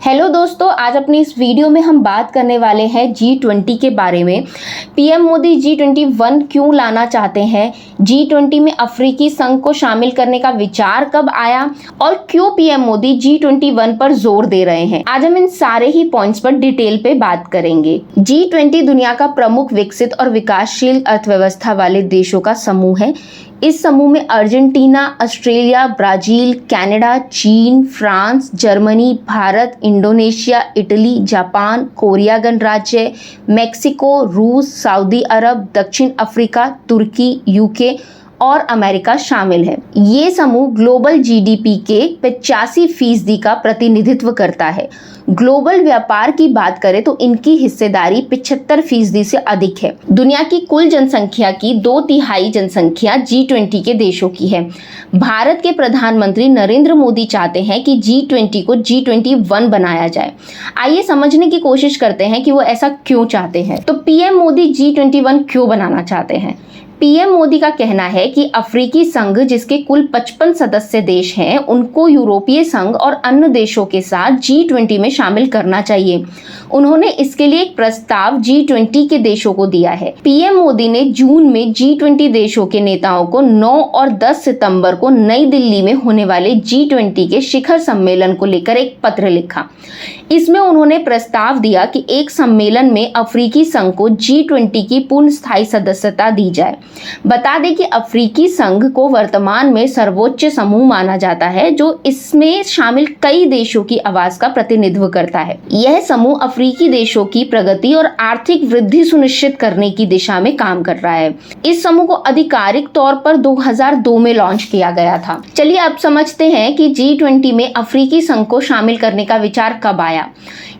Hello दोस्तों, आज अपनी इस वीडियो में हम बात करने वाले हैं G20 के बारे में। पीएम मोदी G21 क्यों लाना चाहते हैं, G20 में अफ्रीकी संघ को शामिल करने का विचार कब आया और क्यों पीएम मोदी G21 पर जोर दे रहे हैं। आज हम इन सारे ही पॉइंट्स पर डिटेल पे बात करेंगे। G20 दुनिया का प्रमुख विकसित और विकासशील अर्थव्यवस्था वाले देशों का समूह है। इस समूह में अर्जेंटीना, ऑस्ट्रेलिया, ब्राजील, कनाडा, चीन, France, Germany, Bharat, Indonesia, Italy, Japan, Korea गणराज्य, मेक्सिको, रूस, सऊदी अरब, दक्षिण अफ्रीका, तुर्की, यूके और अमेरिका शामिल है। ये समूह ग्लोबल जीडीपी के 85% का प्रतिनिधित्व करता है। ग्लोबल व्यापार की बात करें तो इनकी हिस्सेदारी 75% से अधिक है। दुनिया की कुल जनसंख्या की 2/3 जनसंख्या G20 के देशों की है। भारत के प्रधानमंत्री नरेंद्र मोदी चाहते हैं कि G20 को G21 बनाया जाए। आइए समझने की कोशिश करते हैं कि वो ऐसा क्यों चाहते हैं। तो पीएम मोदी G21 क्यों बनाना चाहते हैं। पीएम मोदी का कहना है कि अफ्रीकी संघ, जिसके कुल 55 सदस्य देश हैं, उनको यूरोपीय संघ और अन्य देशों के साथ G20 में शामिल करना चाहिए। उन्होंने इसके लिए एक प्रस्ताव G20 के देशों को दिया है। पीएम मोदी ने जून में G20 देशों के नेताओं को 9 और 10 सितंबर को नई दिल्ली में होने वाले G20 के शिखर सम्मेलन को लेकर एक पत्र लिखा। इसमें उन्होंने प्रस्ताव दिया कि एक सम्मेलन में अफ्रीकी संघ को G20 की पूर्ण स्थायी सदस्यता दी जाए। बता दें कि अफ्रीकी संघ को वर्तमान में सर्वोच्च समूह माना जाता है, जो इसमें शामिल कई देशों की आवाज का प्रतिनिधित्व करता है। यह समूह अफ्रीकी देशों की प्रगति और आर्थिक वृद्धि सुनिश्चित करने की दिशा में काम कर रहा है। इस समूह को आधिकारिक तौर पर 2002 में लॉन्च किया गया था। चलिए अब समझते हैं कि G20 में अफ्रीकी संघ को शामिल करने का विचार कब आया।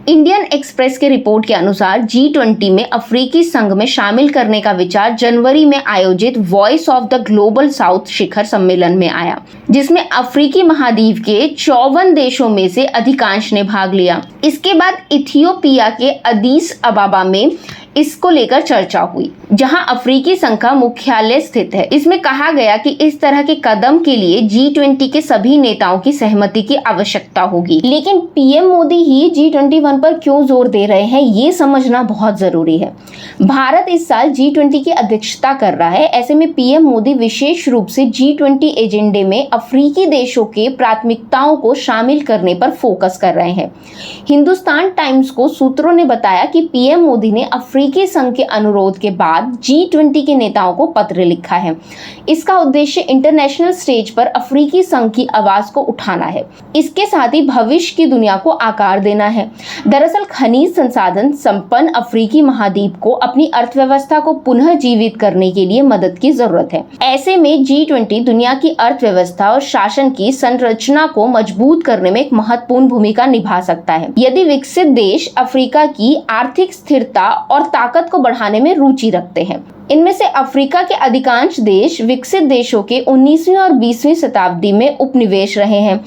इंडियन एक्सप्रेस के रिपोर्ट के अनुसार G20 में अफ्रीकी संघ में शामिल करने का विचार जनवरी में आयोजित voice of the global south शिखर सम्मेलन में आया, जिसमें अफ्रीकी महाद्वीप के 54 देशों में से अधिकांश ने भाग लिया। इसके बाद इथियोपिया के अदीस अबाबा में इसको लेकर चर्चा हुई, जहां अफ्रीकी संघ का मुख्यालय स्थित है। इसमें कहा गया कि इस तरह के कदम के लिए G20 के सभी नेताओं की सहमति की आवश्यकता होगी। लेकिन पीएम मोदी ही G21 पर क्यों जोर दे रहे हैं, ये समझना बहुत जरूरी है। भारत इस साल G20 की अध्यक्षता कर रहा है। ऐसे में पीएम मोदी विशेष रूप से G20 एजेंडे में अफ्रीकी देशों के प्राथमिकताओं को शामिल करने पर फोकस कर रहे हैं। हिंदुस्तान टाइम्स को सूत्रों ने बताया कि पीएम मोदी ने अफ्रीकी संघ के अनुरोध के बाद G20 के नेताओं को पत्र लिखा है। इसका उद्देश्य इंटरनेशनल स्टेज पर अफ्रीकी संघ की आवाज को उठाना है। इसके साथ ही भविष्य की दुनिया को आकार देना है। दरअसल खनिज संसाधन संपन्न अफ्रीकी महाद्वीप को अपनी अर्थव्यवस्था को पुनः जीवित करने के लिए मदद की जरूरत है। ऐसे में G20 दुनिया की अर्थव्यवस्था और शासन की संरचना को मजबूत करने में एक महत्वपूर्ण भूमिका निभा सकता है। यदि विकसित देश अफ्रीका की आर्थिक स्थिरता और ताकत को बढ़ाने में रुचि रखते हैं। इनमें से अफ्रीका के अधिकांश देश विकसित देशों के 19वीं और 20वीं शताब्दी में उपनिवेश रहे हैं।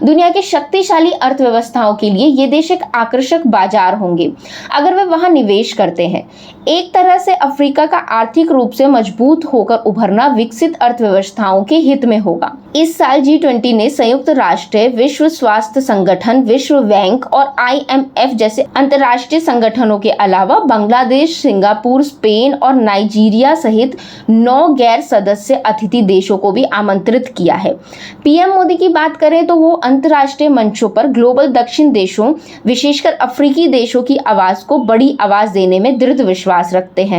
दुनिया के शक्तिशाली अर्थव्यवस्थाओं के लिए ये देश एक आकर्षक बाजार होंगे अगर वे वहां निवेश करते हैं। एक तरह से अफ्रीका का आर्थिक रूप से मजबूत होकर उभरना विकसित अर्थव्यवस्थाओं के हित में होगा। इस साल G20 ने संयुक्त राष्ट्र, विश्व स्वास्थ्य संगठन, विश्व बैंक और IMF जैसे अंतर्राष्ट्रीय संगठनों के अलावा बांग्लादेश, सिंगापुर, स्पेन और नाइजीरिया सहित 9 गैर सदस्य अतिथि देशों को भी आमंत्रित किया है। पीएम मोदी की बात करें तो वो अंतर्राष्ट्रीय मंचों पर ग्लोबल दक्षिण देशों, विशेषकर अफ्रीकी देशों की आवाज को बड़ी आवाज देने में दृढ़ विश्वास रखते हैं।